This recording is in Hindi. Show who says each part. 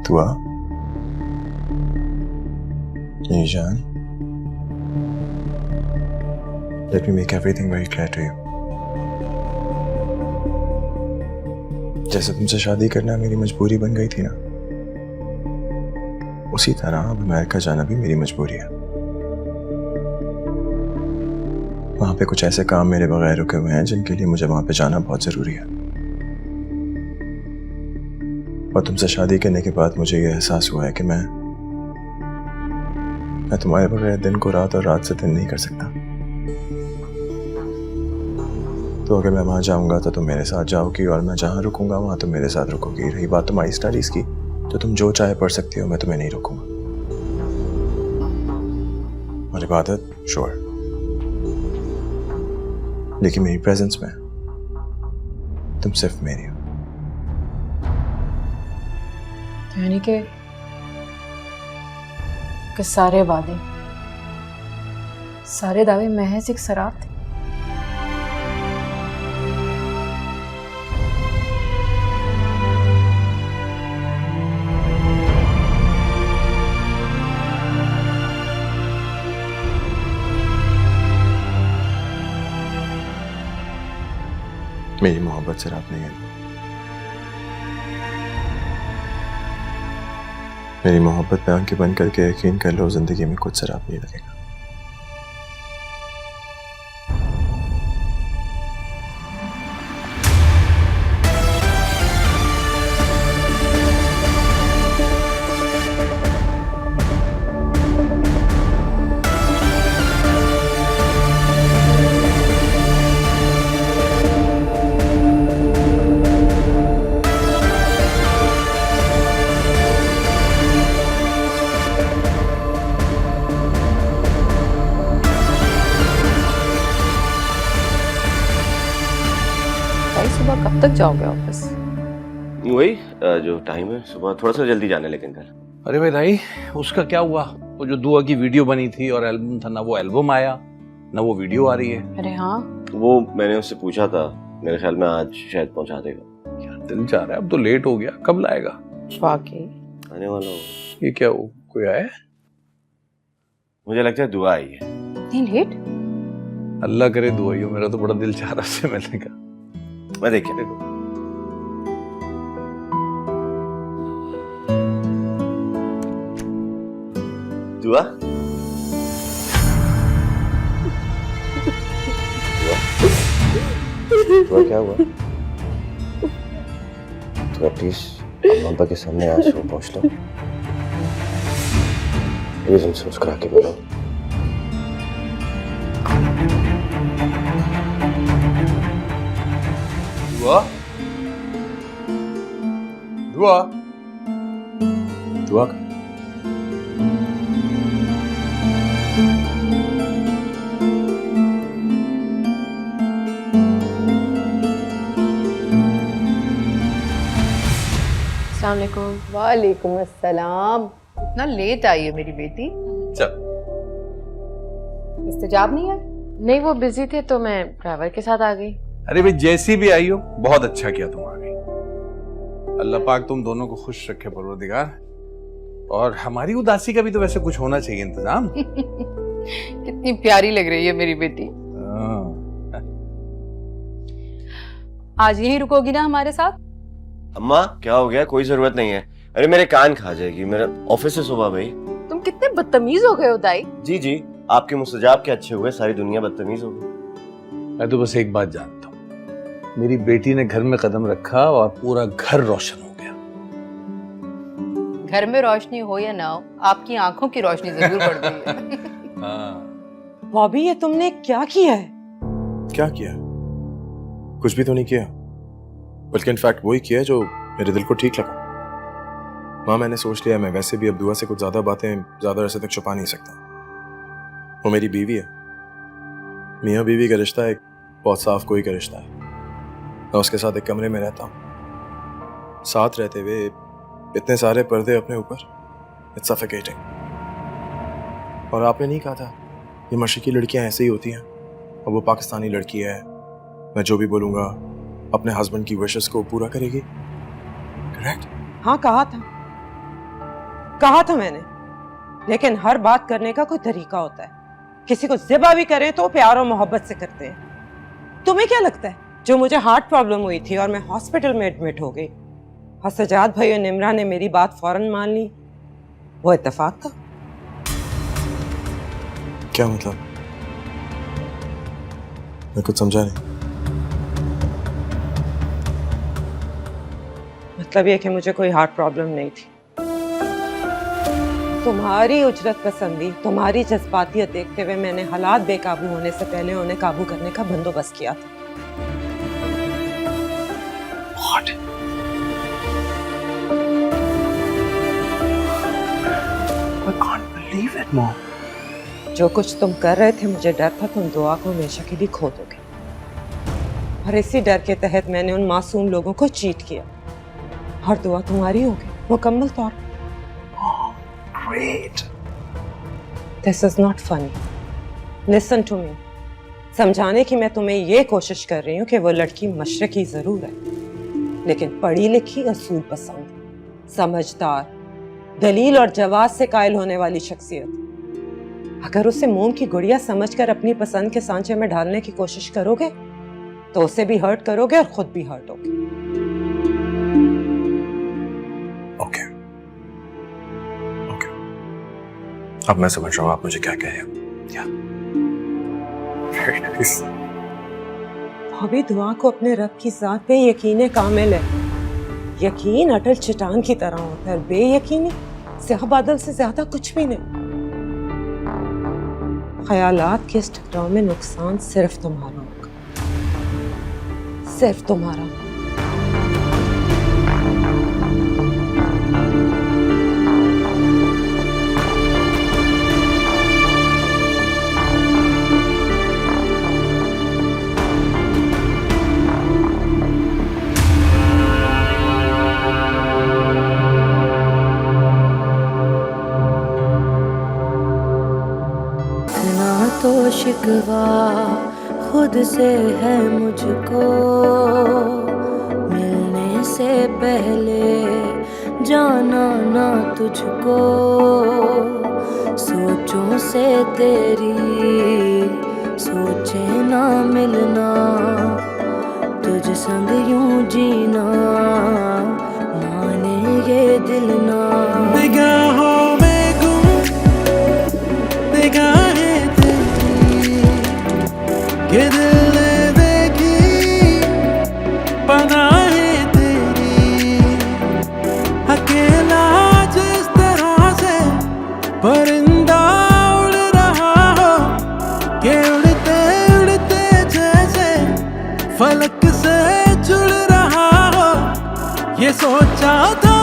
Speaker 1: दुआ मेरी जान, let me make everything very clear to you. जैसे तुमसे शादी करना मेरी मजबूरी बन गई थी ना, उसी तरह अब अमेरिका जाना भी मेरी मजबूरी है। वहां पे कुछ ऐसे काम मेरे बगैर रुके हुए हैं जिनके लिए मुझे वहां पे जाना बहुत जरूरी है। और तुमसे शादी करने के बाद मुझे यह एहसास हुआ है कि मैं तुम्हारे बगैर दिन को रात और रात से दिन नहीं कर सकता। तो अगर मैं वहां जाऊंगा तो तुम मेरे साथ जाओगी, और मैं जहां रुकूंगा वहां तुम मेरे साथ रुकोगी। रही बात तुम्हारी स्टडीज की, तो तुम जो चाहे पढ़ सकती हो, मैं तुम्हें नहीं रोकूंगा। और इबादत श्योर, लेकिन मेरी प्रेजेंस में तुम सिर्फ मेरी हो।
Speaker 2: यानी कि सारे वादे, सारे दावे महज एक शराब थे।
Speaker 1: मेरी मोहब्बत शराब नहीं है। मेरी मोहब्बत पे आंखें बंद करके यकीन कर लो, जिंदगी में कुछ शराब नहीं लगेगा।
Speaker 2: सुबह कब तक जाओगे ऑफिस?
Speaker 3: वही जो टाइम है, सुबह थोड़ा सा जल्दी जाना है लेकिन कल।
Speaker 4: अरे भाई दाई, उसका क्या हुआ? वो जो दुआ की वीडियो बनी थी और एल्बम था, ना वो एल्बम आया ना वो वीडियो आ रही है।
Speaker 2: अरे हाँ,
Speaker 3: वो मैंने उससे पूछा था, मेरे ख्याल में आज शायद पहुंचा देगा।
Speaker 4: यार दिल चाह रहा है, अब तो लेट हो गया, कब लाएगा?
Speaker 2: वाकई
Speaker 3: आने वाला हो।
Speaker 4: ये क्या हो, कोई आया?
Speaker 3: मुझे लगता है दुआ आई है।
Speaker 2: नहीं लेट?
Speaker 4: अल्लाह करे दुआ ही हो, मेरा तो बड़ा दिल चाह रहा है मिलने का।
Speaker 3: मैं देखिए दुआ दुआ क्या हुआ? तो एटलीस्ट अम्मा के सामने आंसू पहुंच लो, प्लीज उनसे मुस्कुरा के बोलो।
Speaker 4: दुआ दुआ दुआ
Speaker 2: अस्सलामुअलैकुम।
Speaker 5: वालेकुम अस्सलाम। इतना लेट आई है मेरी बेटी?
Speaker 4: चल।
Speaker 5: इस्तेजाब नहीं है?
Speaker 2: नहीं, वो बिजी थे तो मैं ड्राइवर के साथ आ गई।
Speaker 4: अरे भाई, जैसी भी आई हो, बहुत अच्छा किया तुम आ गई। अल्लाह पाक तुम दोनों को खुश रखे परवरदिगार। और हमारी उदासी का भी तो वैसे कुछ होना चाहिए इंतजाम।
Speaker 5: कितनी प्यारी लग रही है मेरी बेटी। आज यहीं रुकोगी ना हमारे साथ?
Speaker 3: अम्मा क्या हो गया? कोई जरूरत नहीं है। अरे मेरे कान खा जाएगी, मेरा ऑफिस से सुबह भाई।
Speaker 5: तुम कितने बदतमीज हो गए हो दाई।
Speaker 3: जी जी, आपके मुस्तजाब के अच्छे हुए सारी दुनिया बदतमीज हो गई।
Speaker 4: मैं तो बस एक बात जानता हूँ, मेरी बेटी ने घर में कदम रखा और पूरा घर रोशन हो गया।
Speaker 5: घर में रोशनी हो या ना हो, आपकी आंखों की रोशनी जरूर बढ़ गई है।
Speaker 6: बॉबी, ये तुमने क्या किया है?
Speaker 1: क्या किया? कुछ भी तो नहीं किया, बल्कि इनफैक्ट वही किया जो मेरे दिल को ठीक लगा। माँ, मैंने सोच लिया मैं वैसे भी अब दुआ से कुछ ज्यादा बातें ज्यादा अरसे तक छुपा नहीं सकता। वो मेरी बीवी है, मियाँ बीवी का रिश्ता एक बहुत साफ कोई का रिश्ता है। मैं उसके साथ एक कमरे में रहता हूँ, साथ रहते हुए इतने सारे पर्दे अपने ऊपर, इट्स सफोकेटिंग। और आपने नहीं कहा था ये मशरकी लड़कियां ऐसे ही होती हैं, और वो पाकिस्तानी लड़की है, मैं जो भी बोलूंगा अपने हस्बैंड की विशेस को पूरा करेगी, करेक्ट?
Speaker 6: हाँ कहा था, कहा था मैंने, लेकिन हर बात करने का कोई तरीका होता है। किसी को ज़िबा भी करें तो प्यार और मोहब्बत से करते हैं। तुम्हें क्या लगता है जो मुझे हार्ट प्रॉब्लम हुई थी और मैं हॉस्पिटल में एडमिट हो गई और सजाद भाई और निमरा ने मेरी बात फौरन मान ली, वो इत्तेफाक था?
Speaker 1: क्या मतलब? मैं कुछ समझा नहीं।
Speaker 6: मतलब ये कि मुझे कोई हार्ट प्रॉब्लम नहीं थी। तुम्हारी उजरत पसंदी, तुम्हारी जज्बातियत देखते हुए मैंने हालात बेकाबू होने से पहले उन्हें काबू करने का बंदोबस्त किया था।
Speaker 1: What?
Speaker 4: I can't believe it, Mom.
Speaker 6: जो कुछ तुम कर रहे थे मुझे डर था तुम दुआ को हमेशा के लिए खो दोगे, और इसी डर के तहत मैंने उन मासूम लोगों को चीट किया और दुआ तुम्हारी हो गई मुकम्मल तौर पर।
Speaker 1: Great.
Speaker 6: This is not funny. Listen to me. समझाने की मैं तुम्हें ये कोशिश कर रही हूँ कि वो लड़की मशरकी जरूर है, लेकिन पढ़ी लिखी, असूल पसंद, समझदार, दलील और जवाब से कायल होने वाली शख्सियत। अगर उसे मोम की गुड़िया समझकर अपनी पसंद के सांचे में ढालने की कोशिश करोगे तो उसे भी हर्ट करोगे और खुद भी हर्ट होगे।
Speaker 1: ओके, ओके, अब मैं समझ रहा हूँ आप मुझे क्या कह रहे हो। Very nice.
Speaker 6: अभी दुआ को अपने रब की जात पे यकीन कामिल है। यकीन अटल चट्टान की तरह होता है, बेयकीनी स्याह बादल से ज्यादा कुछ भी नहीं। ख्यालात के इस टकराव में नुकसान सिर्फ तुम्हारा होगा, सिर्फ तुम्हारा।
Speaker 7: तो शिकवा खुद से है मुझको, मिलने से पहले जाना ना तुझको, सोचों से तेरी सोचे ना मिलना, तुझ संग यूं जीना माने ये दिल ना।
Speaker 8: निगाहों में गुम निगाहें ये दिल ने देखी पनाहें तेरी, अकेला जिस तरह से परिंदा उड़ रहा हो, ये उड़ते उड़ते जैसे फलक से जुड़ रहा हो, ये सोचा था